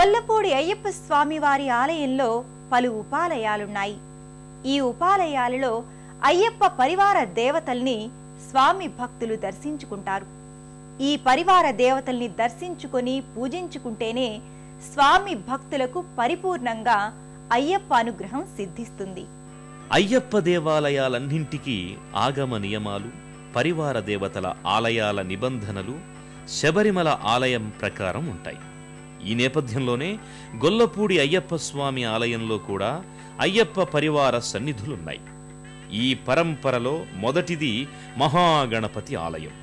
గొల్లపూడి అయ్యప్ప స్వామివారి ఆలయంలో పలు ఉపాలయాలున్నాయి. ఈ ఉపాలయాలలో అయ్యప్ప పరివార దేవతల్ని స్వామి భక్తులు దర్శించుకుంటారు. ఈ పరివార దేవతల్ని దర్శించుకొని పూజించుకుంటేనే స్వామి భక్తులకు పరిపూర్ణంగా అయ్యప్ప అనుగ్రహం సిద్ధిస్తుంది. అయ్యప్ప దేవాలయాలన్నింటికీ ఆగమ నియమాలు, పరివార దేవతల ఆలయాల నిబంధనలు శబరిమల ఆలయం ప్రకారం ఉంటాయి. ఈ నేపథ్యంలోనే గొల్లపూడి అయ్యప్ప స్వామి ఆలయంలో కూడా అయ్యప్ప పరివార సన్నిధులున్నాయి. ఈ పరంపరలో మొదటిది మహాగణపతి ఆలయం.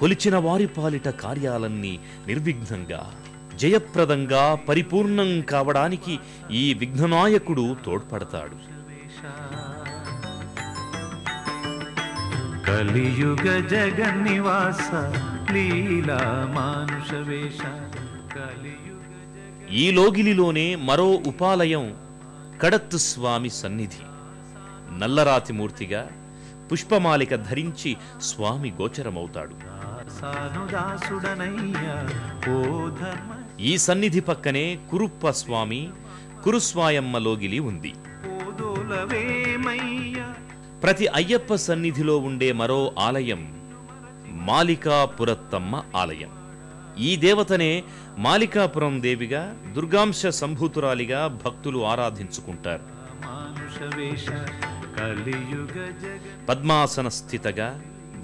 కొలిచిన వారి పాలిట కార్యాలన్నీ నిర్విఘ్నంగా, జయప్రదంగా పరిపూర్ణం కావడానికి ఈ విఘ్ననాయకుడు తోడ్పడతాడు. కలియుగ జగన్నివాస లీలా మానుష వేష. ఈ లోగిలిలోనే మరో ఉపాలయం కడత్తు స్వామి సన్నిధి. నల్లరాతి మూర్తిగా పుష్పమాలిక ధరించి స్వామి గోచరమవుతాడు. ఈ సన్నిధి పక్కనే కురుప్ప స్వామి, కురుస్వాయమ్మ లోగిలి ఉంది. ప్రతి అయ్యప్ప సన్నిధిలో ఉండే మరో ఆలయం మాలికాపురత్తమ్మ ఆలయం. ఈ దేవతనే మాలికాపురం దేవిగా, దుర్గాంశ సంభూతురాలిగా భక్తులు ఆరాధించుకుంటారు. పద్మాసన స్థితగా,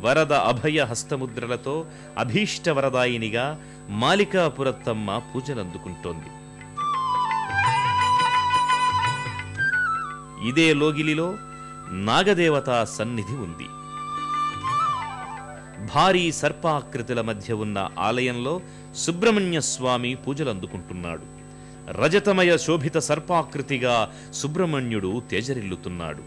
వరద అభయ హస్తముద్రలతో అభీష్ట వరదాయినిగా మాలికాపురత్తమ్మ పూజలందుకుంటోంది. ఇదే లోగిలిలో నాగదేవతా సన్నిధి ఉంది. భారీ సర్పాకృతుల మధ్య ఉన్న ఆలయంలో సుబ్రహ్మణ్య స్వామి పూజలందుకుంటున్నాడు. రజతమయ శోభిత సర్పాకృతిగా సుబ్రహ్మణ్యుడు తేజరిల్లుతున్నాడు.